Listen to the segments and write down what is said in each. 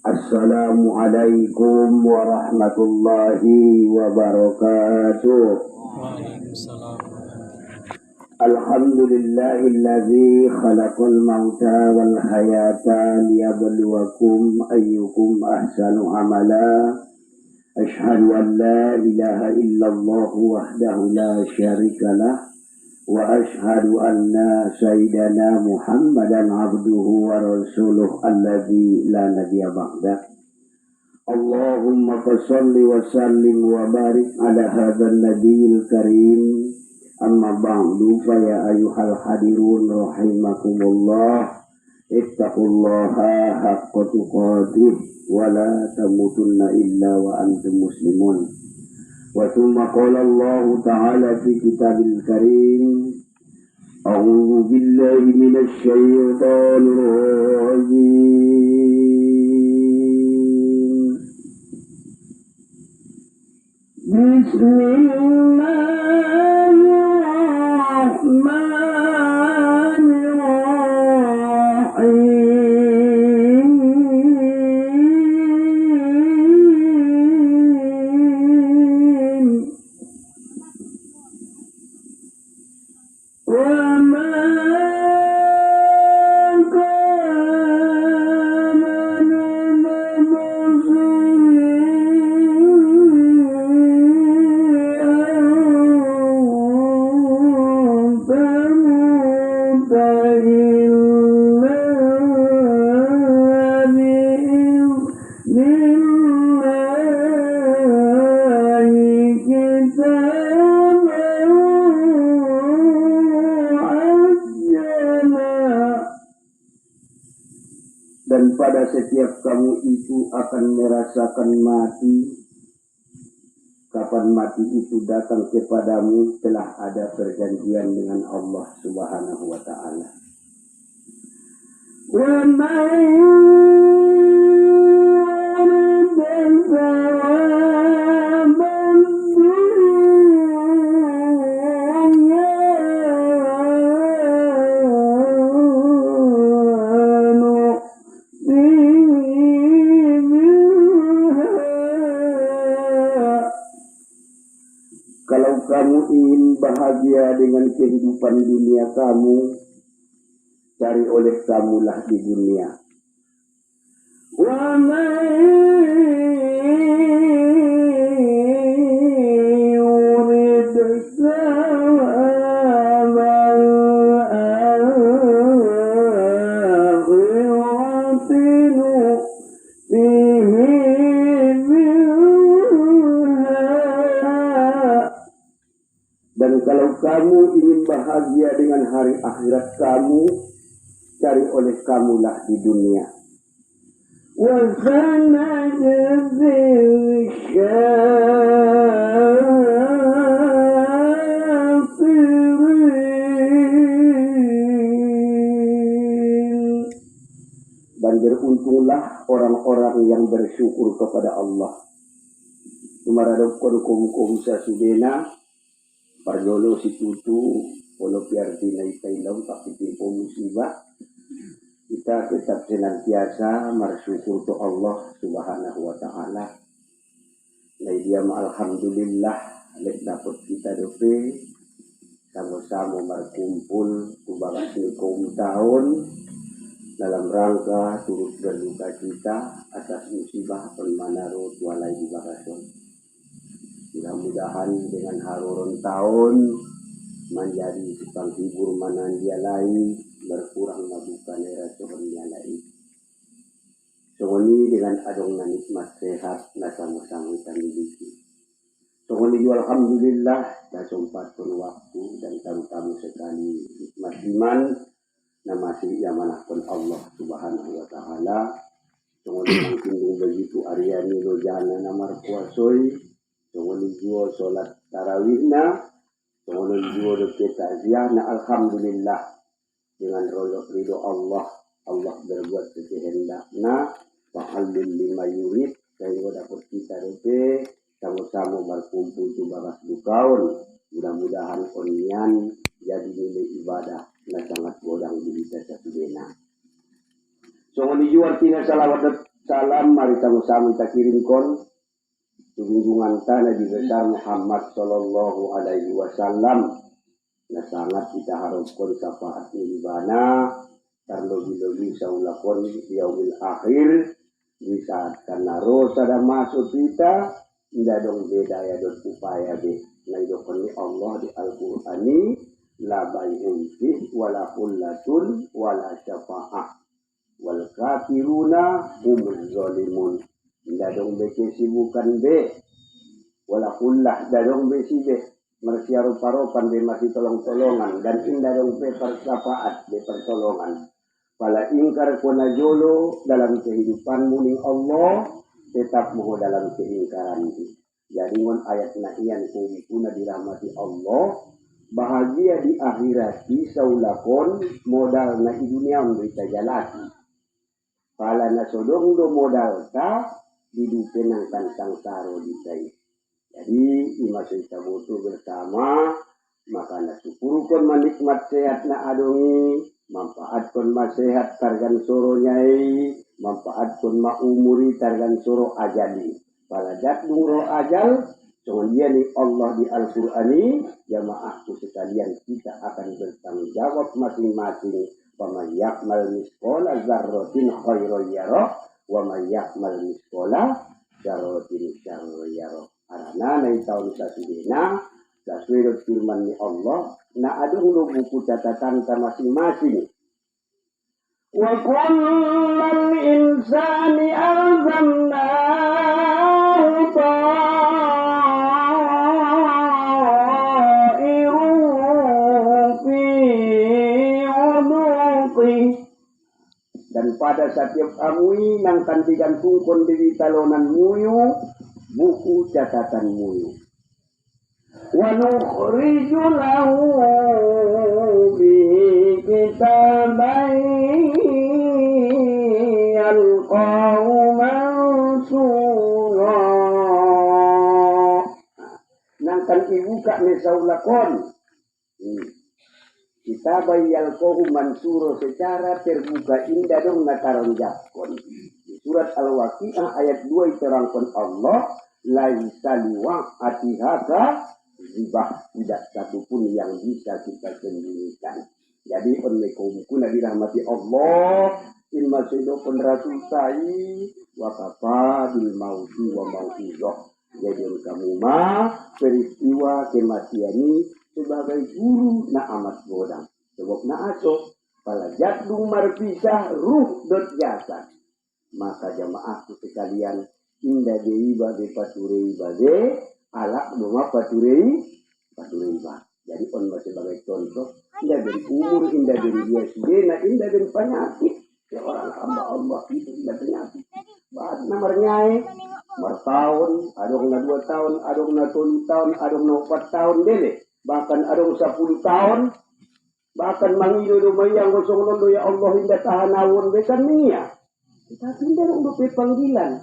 Assalamualaikum warahmatullahi wabarakatuh. Waalaikumsalam. Alhamdulillahilladzi khalaqal mauta wal hayata liyabluwakum ayyukum ahsanu amala. Asyhadu an la ilaha illallah wahdahu la syarikalah wa asyhadu anna sayyidana Muhammadan abduhu wa rasuluh alladzi la nabiyya ba'dah. Allahumma salli wa sallim wa barik ala hadzal nabiyil karim. Amma ba'du fa ya ayyuhal hadirun rahimakumullah. Ittaqullaha haqqa tuqatih wa la tamutunna illa wa antum muslimun. Wa thumma qala Allah ta'ala fi kitabil karim. A'udzu billahi minasy syaithanir rajim. Bismillahirrahmanirrahim. Dan pada setiap kamu itu akan merasakan mati. Kapan mati itu datang kepadamu, telah ada perjanjian dengan Allah Subhanahu wa ta'ala. Wa kalau kamu ingin bahagia dengan kehidupan dunia kamu, cari oleh kamulah di dunia. Wa man yurid thawabal akhirati nu'tihi Dan kalau kamu ingin bahagia dengan hari akhirat kamu, cari oleh kamulah di dunia. Wa sanajzil syakirin. Dan beruntunglah orang-orang yang bersyukur kepada Allah. Tumaradok-kodok-kum sasudena Parjolo si tutu, walau piarti na itailaw, pakitimpo musibah. Kita tetap senantiasa bersyukur ke Allah Subhanahu wa ta'ala. Na dia alhamdulillah, lek dapat kita dope, sama-sama berkumpul, kubagas ni kaum tahun, dalam rangka turut berduka kita atas musibah penmanarut walai di bagason. Mudah-mudahan dengan haruron tahun menjadi sepang hibur manandia lain, berkurang mabukan era sohonnya lain. Sohoni dengan adong na nikmat sehat na sama-sama kita miliki. Sohoni juga alhamdulillah na sempat pun waktu dan tamu-tamu sekali nikmat iman na masih iamanahkan Allah Subhanahu wa ta'ala. Sohoni mungkin begitu Aryani Lojana na marpuasoi. Tunggu jual solat tarawihna, tunggu jual dekat takziah. Alhamdulillah dengan ridho Allah, Allah berbuat sekehendaknya. Fa'alul lima yurid, sehingga dapat kita dekat sama-sama berkumpul tu baras dukaun. Mudah-mudahan konyan jadi nilai ibadah na sangat godang di kita satu dena. So dijual tina salawat salam mari sama-sama kita kirimkan junjungan Nabi besar Muhammad sallallahu alaihi wasallam. Nah sangat kita harapkan syafaat nibana terlebih-lebih saulakon di yaumil akhir di saat karena roh sada masuk kita tidak dong beda ya dong upaya be nah idokoni Allah di Al-Qur'ani la bai'un fi wala qullatun wala syafa'ah wal kafiruna humul zalimun. Tidak dong be kesibukan be wala qullah dadong be si be mersia rupa-rupan be masih tolong-tolongan dan indah dong be persyafaat be pertolongan. Pala ingkar kona jolo dalam kehidupanmu ning Allah tetap mau dalam keingkaran itu. Jadi mon ayat na iyan kuna dirahmati Allah bahagia di akhirat saulakon modal na di dunia memberi jalaki. Pala na sodong do modal ta hidupen ng tantang saro di tayo. Jadi imasay sa buto bersama maka nasyukurkan manikmat sehat na adongi manfaatkan masehat targan soro nyai manfaatkan maumuri targan soro ajali palajat dungro ajal kemudian Allah di Al-Qur'ani jamaahku sekalian kita akan bertanggung jawab masing-masing faman ya'mal misqala dzarratin khairan yarah wa may ya'mal misqala dzarratin syarran yarah. Karena na tahun sasudena sesuai firman ni Allah na adung lo buku catatan ta masing-masing. Wa kullal insani alzamnahu ta'iru fi unuqi. Dan pada setiap kamu nang kantikan tungkon di talonan muyu buku catatan muyu. Wa nukhriju lahu bi kitabai yalqahu mansura. Nang kan ibuka ni saulakon. Kitabai yalqahu mansura secara terbuka indah dong nakaronjakon. Di surat Al-Waqi'ah ayat 2 diterangkan Allah laisa liwa'atihaka ribah tidak satupun yang bisa kita sembunyikan. Jadi onlekumku nabi rahmati Allah in masido penrasul sai wa kafa bil mauti wa mautizoh. Jadi kamu mah peristiwa kematian ini sebagai guru na amat bodang. Sebab na aso palajat lumar pisah ruh dot jasad. Maka jamaahku sekalian indah deiba de paturei bade alak doma paturei ba. Jadi on sebagai contoh indah dari umur indah dari dia sendiri indah dari penyakit ya orang hamba Allah itu indah penyakit bahat namarnya bertahun adong na 2 tahun adong na 3 tahun adong na 4 tahun dele bahkan adong 10 tahun bahkan mangido do mayang gosong londo ya Allah indah tahanawon besan niya tapi indah untuk panggilan.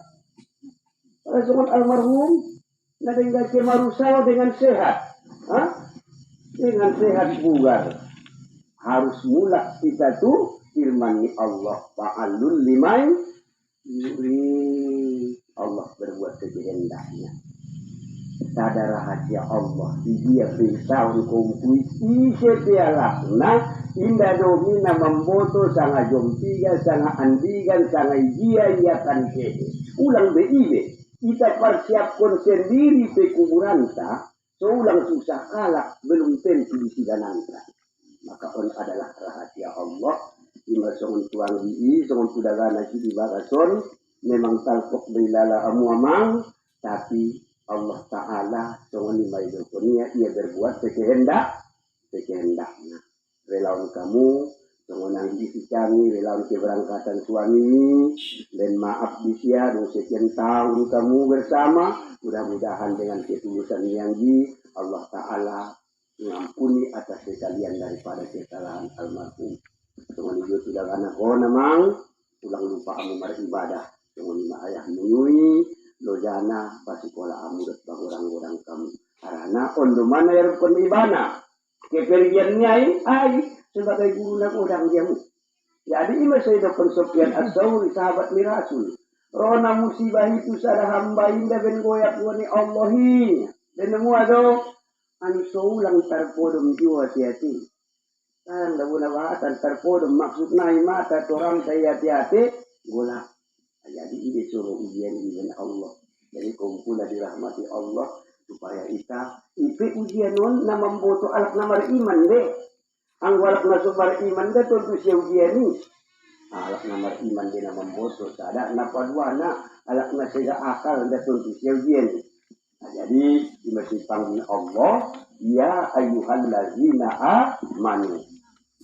Rasulullah almarhum nadengga kemarusau dengan sehat, dengan sehat bugar. Harus mula kita tuh firman Allah fa'alul limai yuri. Allah berbuat sekehendaknya. Tada rahasia Allah di dia pisau kumpui isi pialakna indah domina memboto sanga jompiga sanga andigan sanga ijia iakan kehe ulang beibe. Kita persiapkan sendiri pe kuburanta, seulang susah kalah belum tentu disidananta. Maka on adalah rahasia Allah. Ima songon tuang di songon sudagana di bagason, memang talpok berilala amuamang, tapi Allah Ta'ala songon imai dokonia ia berbuat sekehendaknya. Relawan kamu songonang isi kami relawan keberangkatan suami dan maaf disia dong sekian tahun kamu bersama mudah-mudahan dengan ketulusan yang Allah Ta'ala mengampuni atas sekalian daripada kesalahan almarhum. Songon itu sudah anak namang ulang lupa amu beribadah songon lima ayah menyui lojana pasikola amu dat orang-orang kamu karena ondo mana yang penibana keperiannya ai sebagai guru nak orang jamu. Jadi ini saya dapat Sufyan Ats-Tsauri sahabat Rasul. Rona musibah itu sada hamba inda ben goyak wani Allahi. Dan nemu ado anu soulang tarpodom jiwa hati-hati. Kan da buna bahatan tarpodom maksud nai mata torang saya hati-hati golak. Jadi ide suruh ujian dengan Allah. Jadi kumpulah dirahmati Allah supaya kita ipe ujian non nama memboto alak namar iman deh. Ang walak na sumar iman deh tentu si ujian ni. Alak namar iman dia nama memboto sada napadwana alak na sega akal deh tentu si ujian ni. Nah, jadi masih panggil Allah ya ayyuhallazina amanu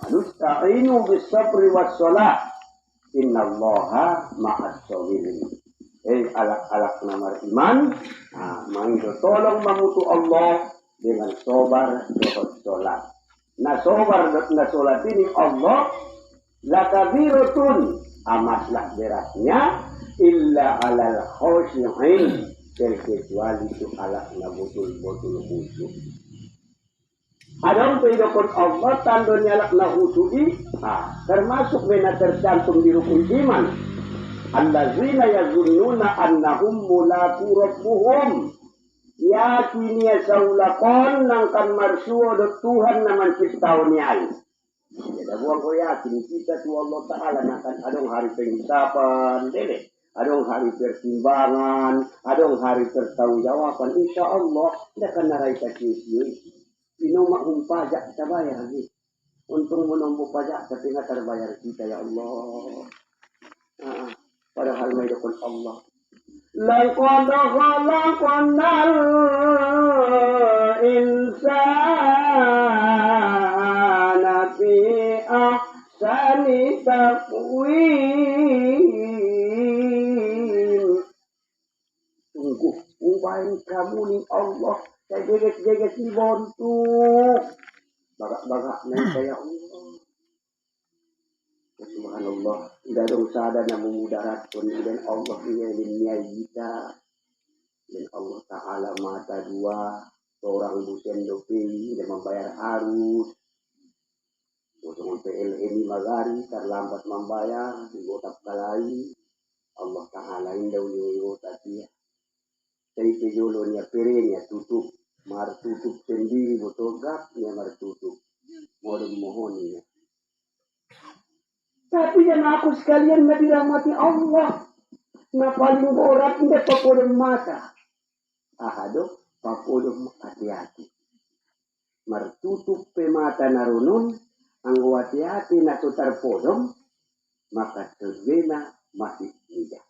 manusta'inu bis sabri was shalah innallaha ma'as sabirin. Alak-alak namar iman, mangito tolong mamutu Allah dengan sobar dan sholat. Nah sobar dan sholat ini Allah lakabiratun amatlah beratnya illa alal khosyi'in kecuali itu alak na betul-betul khusyuk. Ada kehidupan Allah tandanya alak na khusyuk termasuk mena tercantum di rukun iman. Allazina yazunnuna annahum mulaqu rabbuhum. Yakinya saulakon nangkan marsuo do Tuhan naman ciptaon niay. Jadi buang ko yakin kita tu Allah Ta'ala nakan adong hari penghisapan, dele. Adong hari pertimbangan, adong hari pertanggungjawaban. Insya Allah tidak akan narai kasih. Inomak pajak kita bayar lagi. Untung menombo pajak tapi nggak terbayar kita ya Allah. Padahal may dokon Allah. Laqad khalaqnal insana fi ahsani taqwim. Sungguh ubahin kamu ni Allah. Saya jeget-jeget si bontuk. Bagak-bagak na saya Allah. Subhanallah, tidak ada usaha dan memudarat pun dan Allah niat kita dan Allah Ta'ala mata dua seorang busen dopi dan membayar arus untuk PLN magari terlambat membayar digotap kalai Allah Ta'ala indah digotap dia saya kejolonya perenya tutup mar tutup sendiri botogap ya mar tutup mohon ya. Tapi yang aku sekalian na dirahmati Allah. Na paling berat hindi papodong mata. Ahado, papodong hati-hati. Martutup pe mata narunon, ang hati-hati na tutar podong, maka serbena masih tidak.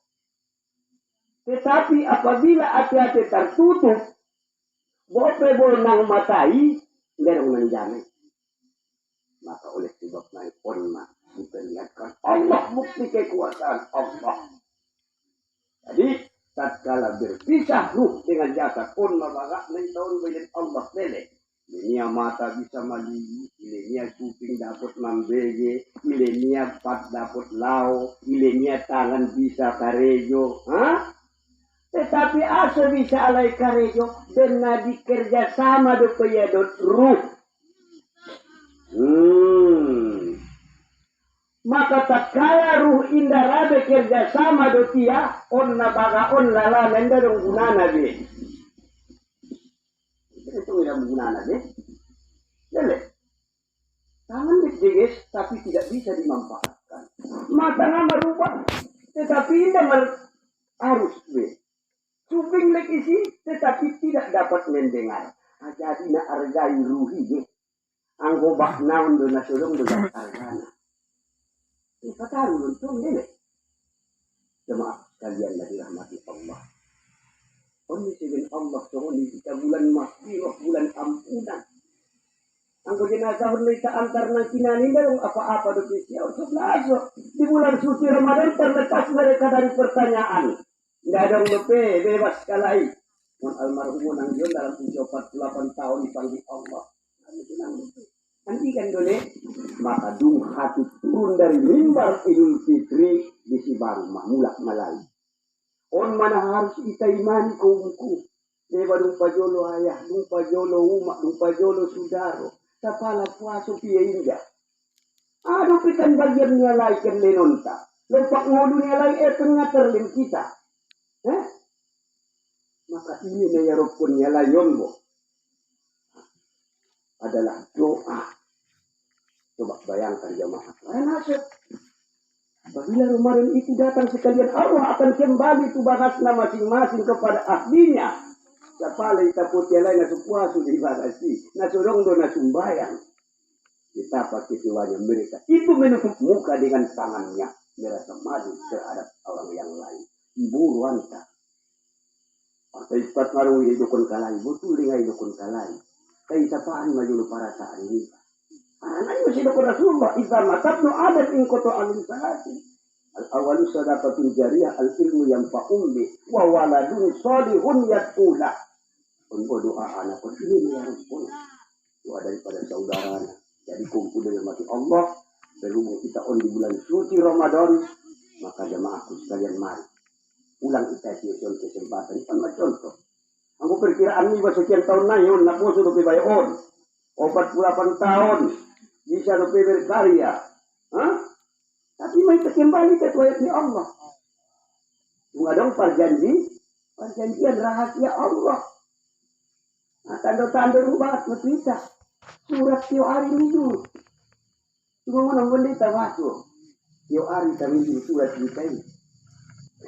Tetapi apabila hati-hati tertutup, boleh nang matai, hindi rin nandiyan. Maka oleh sebab naik onma. Diperlihatkan Allah bukti kekuasaan Allah. Jadi tatkala berpisah ruh dengan jasad pun mabagak na tahun bayad Allah lele. Ilenia mata bisa mali, ilenia kuping dapat mambege, ilenia pat dapat lau, ilenia tangan bisa karejo. Tetapi asa bisa alai karejo dan nadi kerja sama do peyadot ruh. Maka tatkala ruh indah rabe kerja sama dotia on nabaga on lala nenda dong gunana be. Itu tidak gunana be. Jadi tangan dijeges tapi tidak bisa dimanfaatkan. Mata nama rubah tetapi indah harus be. Suping lek isi tetapi tidak dapat mendengar. Jadi na argai ruhi be. Anggo bak naun do nasulung do argana. Katakan untung ini. Jemaah sekalian yang dirahmati Allah. Kondisi dengan Allah sohoni kita bulan mahfirah, bulan ampunan. Anggo jenazah mereka antar nang kinani dalam apa-apa doa siau sebelah di bulan suci Ramadan terlepas mereka dari pertanyaan. Tidak ada lepe bebas kalai. Almarhum nang John dalam usia 48 tahun dipanggil Allah. Nantikan dole, maka dung hati turun dari mimbar Idul Fitri di si baru mulak malai. On mana harus kita imani kaumku. Deba dung pajolo ayah, dung pajolo umak, dung pajolo sudaro. Tapala puaso piye indah. Aduh pitan bagian nyalaikan lenonta. Lepak ngulunya lagi tengah terlim kita. Maka ini ya rukunnya layon bo. Adalah doa. Coba bayangkan jamaah. Nasib. Apabila Ramadan itu datang sekalian, Allah akan kembali tu bahasna masing-masing kepada ahlinya. Sapala itaputi lain na supuasu di bahasi. Nasurong do na sumbayang. Betapa ketiwanya mereka. Itu menutup muka dengan tangannya. Merasa maju terhadap orang yang lain. Buruan tak. Atau ispat marung hidupkan kalai. Betul dengan hidupkan kalai. Kaya sapaan maju para saat ini. Karena itu siapa Rasulullah. Iza matabnu adat ingkoto alim salati. Al-awalu sadaqatun jariyah al-ilmu yang fa'umbi. Wa waladun solihun yat'ula. Untuk doa anak pun ini yang pun. Doa daripada saudaranya. Jadi kumpul dengan mati Allah. Berhubung kita on di bulan suci Ramadan. Maka jamaahku sekalian mari. Ulang kita siapkan kesempatan. Kan contoh. Aku perkiraan ini sekian tahun na yun. Napo sudah pibayon. 48 tahun. Bisa lebih berkarya. Tapi may kembali ke tuayat ni Allah. Kung adong perjanjian rahasia Allah. Tanda-tanda rubat matwita. Surat tiyo ari minggu. Tunggu mo nang bandita masuk. Tiyo ari kami surat kita ini.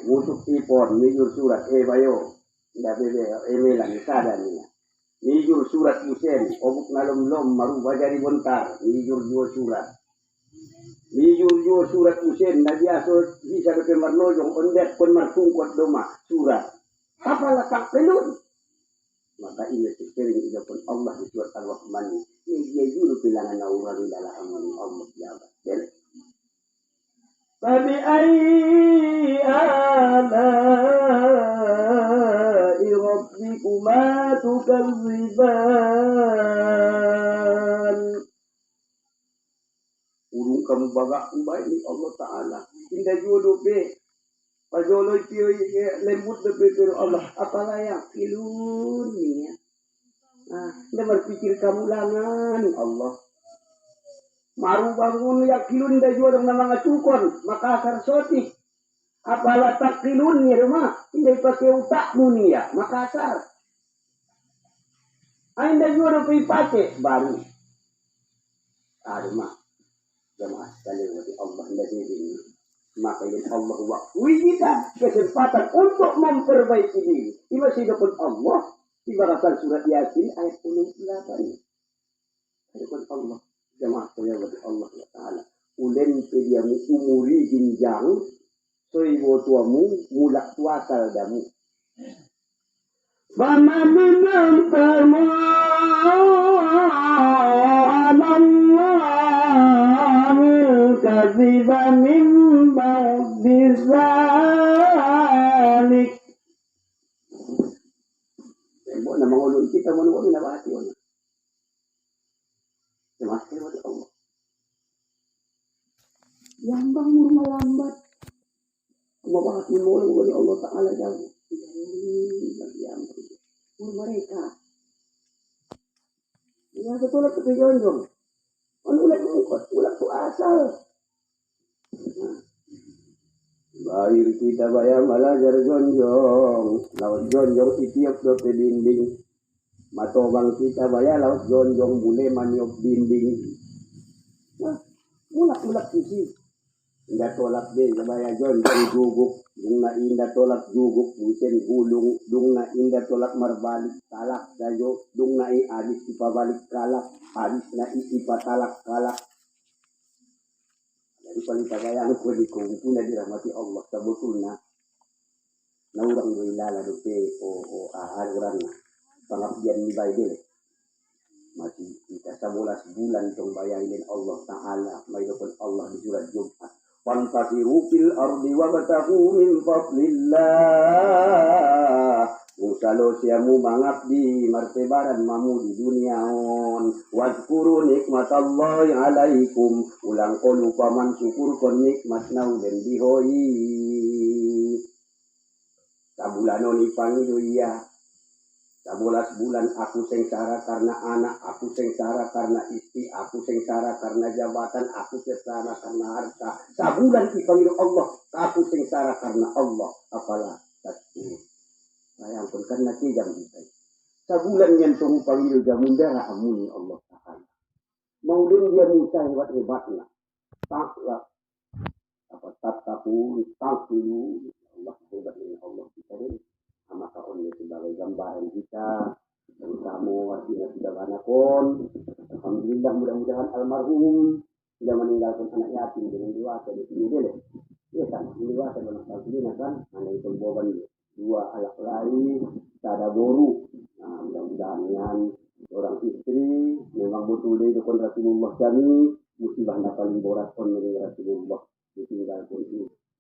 Mutuk tipon, mijur surat, bayo. Tidak bebe, melang, sada niya. Mijur surat Yusen, obuk nalom-lom, marubah jadi bontar. Mijur dua surat. Mijur dua surat Yusen, nabiaso bisa ke marlojong, ondet pun martungkot doma, surat. Apalah tak pelun. Maka ini sering idapun Allah di surat Al-Rahman. Ini dia juru bilangan orang dalam amal Allah jabat. فبأي آلاء ربكما تكذبان. Urung kamu bagak baik Allah Ta'ala. Indah jodoh be. Pajolo itu lembut lebih Allah. Apalah yang kilun ni ya. Dia berpikir kamu langan Allah. Maru bangun ya kilun dah jodoh nama ngacukon. Makassar sotik. Apalah tak kilun ni rumah. Indah pakai utakmu ni ya. Makassar. Indah jodoh pakai baru. Rumah. Jemaah sekalian dari Allah ini. Maka ini Allah waktu kita kesempatan untuk memperbaiki diri. Ini masih dapat Allah. Ibaratkan surat Yasin ayat 28. Dapat Allah. Jemaah sekalian dari Allah Ta'ala. Ulen pediamu umuri ginjang. Soibo tuamu mulak tuasal damu. Fama minam kaziba min ba'di zalik. Tembok na mga ulun kita mo nung nabati yun. Semakin wala Allah. Yambang mo malambat. Kumabakas mo lang wala Allah Ta'ala daw. Yambang. Mur mereka. Ya betul lah ketujuan dong. Ulat tu asal. Bahir kita bayar malajar jonjong. Laut jonjong itiap do pe dinding. Matobang kita bayar laut jonjong bule maniok dinding. Ulak sisi. Indah tolak be bayar jonjong juguk. Dung na indah tolak juguk. Busen gulung. Dung na indah tolak marbalik talak. Dayo. Dung na adis ipabalik kalak. Adis na ipatalak kalak. Jadi paling tagayang ko di kumpu na dirahmati Allah sabutuna na urang do ilala do pe o aharuran na pangabdian ni Bible masih kita 11 bulan tong bayarin Allah Ta'ala may dokon Allah di surat Jumat fantasiru fil ardi wabtahu min fadlillah usalo siamu mangabdi martebaran mamu di dunia on wazkuru nikmatallahi alaikum ulang ko lupa man syukur kon nikmat nau den dihoi sabulanon ipangido iya 11 bulan aku sengsara karena anak, aku sengsara karena istri, aku sengsara karena jabatan, aku sengsara karena harta. Sabulan dipanggil Allah, aku sengsara karena Allah. Apalah satu. Saya ampun karena kijam kita. Sabulan yang tunggu panggil jamundara amuni Allah Ta'ala. Mau dia minta hebat-hebatnya. Taklah. Apa tatakun, takulu. Allah hebatnya Allah kita ini. Maka ini sebagai gambaran kita dan kamu artinya sudah anakon. Alhamdulillah mudah-mudahan almarhum sudah meninggalkan anak yatim dengan dewasa di sini deh. Iya kan, dewasa dengan alhamdulillah kan, anak itu bawa dua anak lain, tak ada boru. Nah mudah-mudahan yang orang istri memang betul dia dengan Rasulullah kami musibah paling borat pun dari Rasulullah ditinggalkan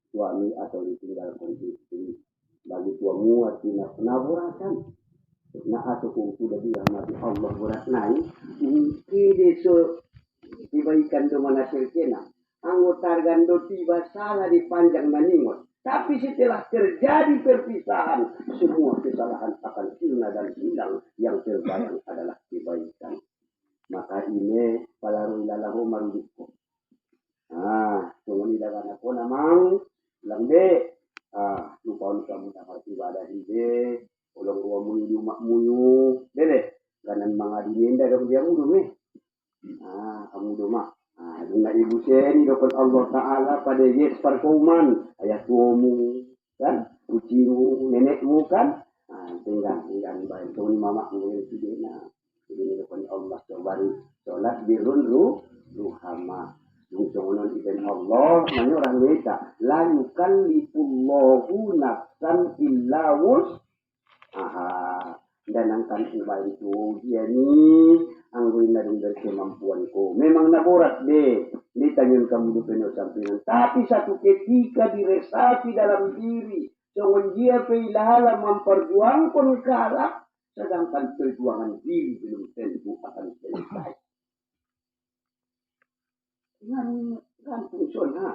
suami atau ditinggalkan istri. Bagi tuamu artinya penaburatan. Nah atau kung sudah dirahmati Allah berat naik, ini dibaikan ke mana sirkena. Anggota gando tiba salah dipanjang maningot. Tapi setelah terjadi perpisahan, semua kesalahan akan sirna dan hilang. Yang terbayang adalah kebaikan. Maka ini palarui lalahu marudikku. Nah, tunggu di dalam aku namang lambe. Lupa kamu dapat ibadah ide, ulang ruang muyu mak muyu, deh, kanan mga dininda dong dia mudu nih. Kamu doma. Dengan ibu seni dokon Allah Taala pada yes perkuman ayat tuamu kan, ucimu nenekmu kan, tinggal baik tuh mama mungkin sidena. Ini dokon Allah sobari sholat birun ruhama. Yung sungunan ikan Allah, nanya orang beda. La yukallifullahu nafsan illa dan angkan ubah itu dia ni angguin na dong dari kemampuan ko. Memang naborat deh. Ditanyain kamu do penuh sampingan. Tapi satu ketika diresapi dalam diri. Sungun dia peilahala memperjuangkan kalah. Sedangkan perjuangan diri belum tentu akan selesai. Gantung sunnah.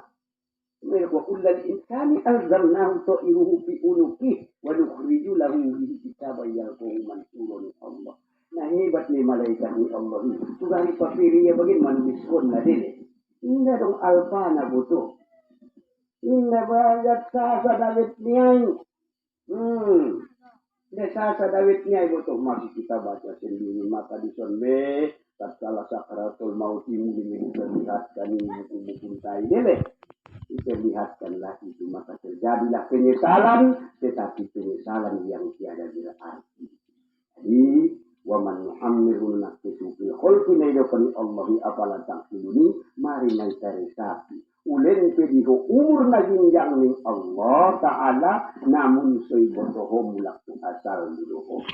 Mereka kullal insani alzamnahu ta'iruhu fi unuqih wa nukhriju lahu bihi kitaban yalqahu mansurun Allah. Nah hebat nih malaikat ni Allah ni. Sudah dipapiri ya bagaimana miskon na dili. Indah dong alpana butuh. Indah banget sasa David niay. Sasa David niay butuh. Masih kita baca sendiri maka di sonbe. Tatkala sakaratul maut ini diperlihatkan buku-buku tadi deh. Diperlihatkanlah itu maka terjadilah penyesalan, tetapi penyesalan yang tiada berarti. Jadi wa man nu'ammirhu naqtisu fil khalqi naidokani Allahi apalan taqiluni mari nai sapi. Ulen pediho umur na jinjang ning Allah Ta'ala namun soibotoho mulak asal dudoho.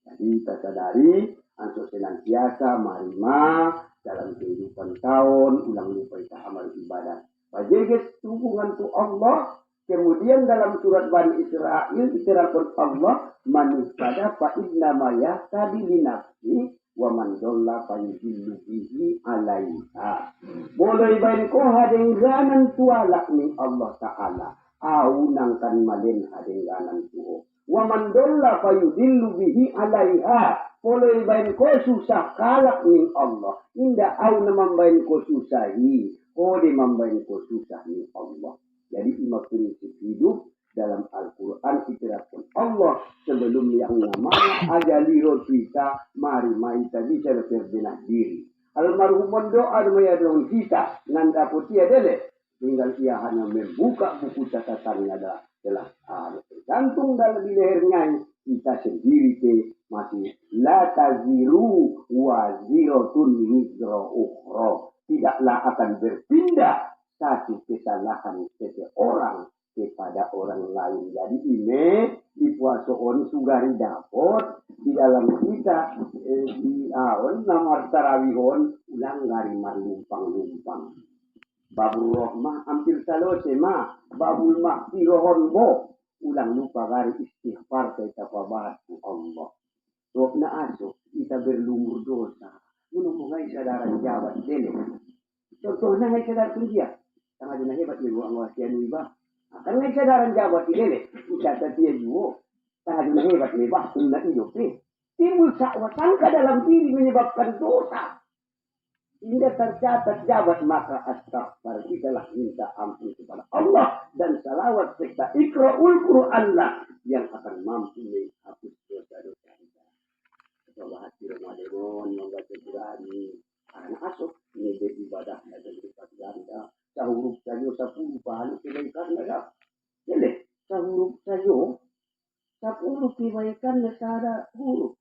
Jadi kita sadari untuk senantiasa marima dalam kehidupan tahun ulang lupa kita amal ibadah. Bajeget hubungan tu Allah. Kemudian dalam surat Bani Israel diterangkan Allah manusia fa inna ma yahtadi li nafsi wa man dhalla fa yudillu bihi alaiha. Boleh bain ko hadengganan tualak ni Allah Ta'ala. Au nangkan malen hadengganan tuo. Wa man dhalla fa yudillu bihi alaiha. Boleh bain ko susah kalak ni Allah. Indah au namang bain ko susahi. Kode mambain ko susah ni Allah. Jadi 5 prinsip hidup dalam Al-Quran diterapkan Allah sebelum yang namanya ajali kita mari kita bisa berbenah diri. Almarhum doa dong kita nanda putih dele. Tinggal ia hanya membuka buku catatannya telah tergantung dalam di lehernya kita sendiri masih la taziru waziratun wizra ukhra. Tidaklah akan berpindah satu kesalahan seseorang kepada orang lain. Jadi ini di puasa on sugari dapat di dalam kita di aon namar tarawihon ulang gari lumpang-lumpang. Babul rohmah hampir salose mah babul makfirohon bo ulang lupa gari istighfar kita pabat Allah. Sok na aso kita berlumur dosa. Menunggu sadaran jabat dele. Contohnya ngay sadar kerja. Tanga din hebat ni ang wasian ni ba. Kan ngay sadaran jabat dele. Ucata tiya juo. Tanga din hebat ni ba kung na iyo pe. timbul sangka dalam diri menyebabkan dosa. Hingga tercatat jabat maka astaghfar, kita minta ampun kepada Allah dan salawat serta iqra'ul Qur'anlah yang akan mampu menghapus dosa-dosa kita. Coba hati Ramadan membaca Quran karena asuk ini beribadah dan berlipat ganda. Sahuruf saja 10 pahala kebaikan ada. Jadi sahuruf saja 10 kebaikan ada huruf.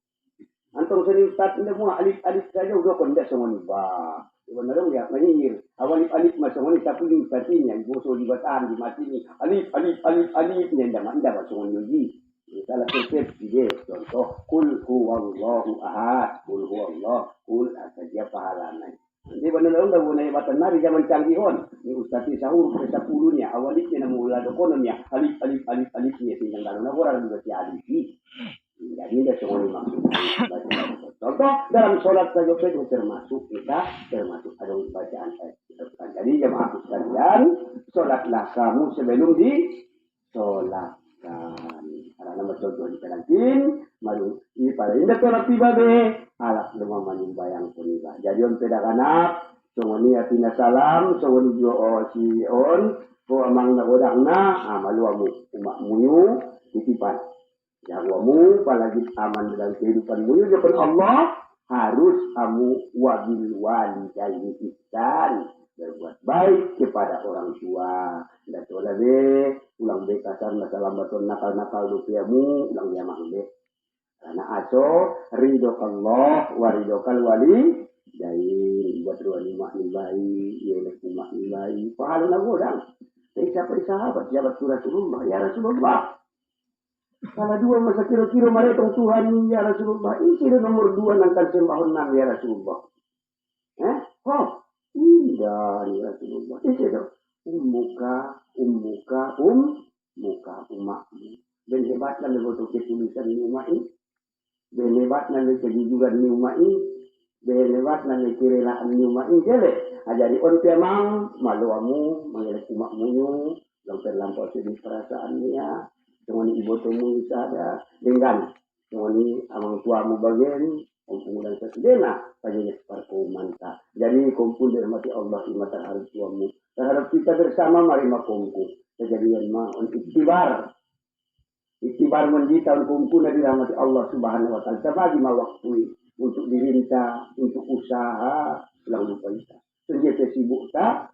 Antong seni ustaz nda mo alif saja udah kondak semua ni ba. Sebenarnya ya menyihir. Alif macam ni tapi di ustaznya ibu so di bataan di mati ni. Alif ni nda semua ni. Salah konsep dia contoh kul huwallahu ahad, kul huwallah, kul saja pahalanya. Jadi benar-benar dah guna ibatan nari zaman canggihon. Ni ustaz sahur ke 10-nya awalnya nama ulah dokonomnya alif ni tinggal dalam orang juga si alif. Jadi tidak semua dimaksudkan. Contoh dalam sholat saja itu termasuk ada bacaan ayat. Jadi jemaah sekalian, sholatlah kamu sebelum disolatkan. Karena contoh di kalantin, malu ini pada indah sholat tiba deh. Alat lemah menyembayang puniba. Jadi on pedak anak, semua ni atina salam, semua ni jual si on, ko amang na godangna, malu amu umak muyu titipan. Nyawamu apalagi aman dalam kehidupanmu ya Allah harus kamu wabil walidaini ihsan, berbuat baik kepada orang tua. Dan soalnya be ulang be kasar masalah baton nakal rupiahmu ulang dia be. Karena aso ridhokallah wa ridhokal wali jadi buat ruang mak ni bayi ya mak ni bayi pahala godang. Siapa sahabat jabat Rasulullah ya Rasulullah. Kalau dua masa kira-kira mereka Tuhan ya Rasulullah. Ini nomor 2 nangkan sembahun nam ya Rasulullah. Indah ya Rasulullah. Ini dong. Ummuka, umakmu. Ben hebat na legoto ketulisan ni umai. Ben hebat na kejujuran ni umai. Ben hebat na kerelaan ni umai. Jele. Ajari on pemang maluamu mengelak umakmu yu. Lang terlampau sedih perasaannya. Dengan ibu temu ada dengan dengan amang tuamu bagian kumpulan sesedena pada separko manta. Jadi kumpul dirahmati Allah imatan harus tuamu. Terhadap kita bersama mari makumpul. Kejadian untuk iktibar mendi tahun kumpul dari rahmati Allah Subhanahu wa taala. Bagi waktu untuk diminta, untuk usaha, ulang lupa kita. Sejak sibuk tak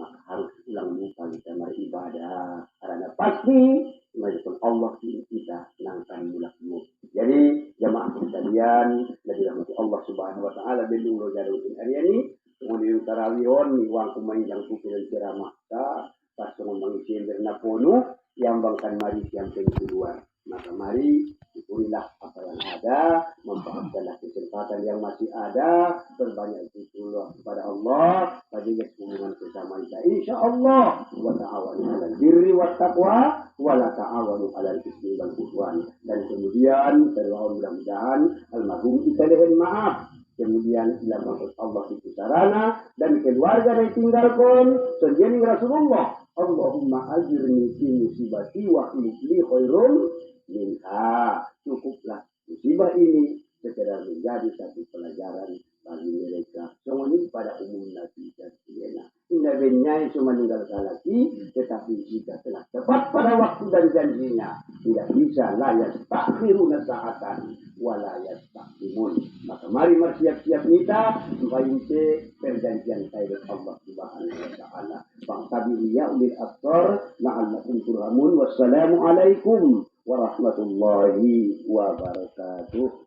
maka harus ulang lupa kita mari ibadah. Karena pasti Majapun Allah kita nangkan mulakmu. Jadi jamaah sekalian, dari rahmati Allah Subhanahu wa taala belu jarutin hari ini, kemudian tarawihon niwang kumain yang kupilan ceramah ta pas mengisi berna ponu yang bangkan mari yang kedua. Maka mari syukurilah apa yang ada, manfaatkanlah kesempatan yang masih ada, berbanyak syukur kepada Allah, bagi hubungan bersama kita. Insyaallah wa ta'awanu 'alal birri wat taqwa wa la ta'awanu 'alal ismi wal 'udwan. Dan kemudian mudah-mudahan almarhum kita mohon maaf. Kemudian bila maksud Allah itu sarana dan keluarga yang tinggalkan sejani Rasulullah. Allahumma ajirni fi musibati wa khilifli khairum minha. Cukuplah musibah ini sekedar menjadi satu pelajaran bagi mereka. Semua ini pada umumnya tidak sempurna. Indah benyai cuma meninggalkan lagi, tetapi jika telah tepat pada waktu dan janjinya, tidak bisa layas takhiruna sa'atan wala yastaqdimun. Maka mari siap-siap kita membayangkan perjanjian dengan Allah Subhanahu wa taala. Fa'tabiru ya ulil absar la'allakum turhamun. Wassalamu alaikum warahmatullahi wabarakatuh.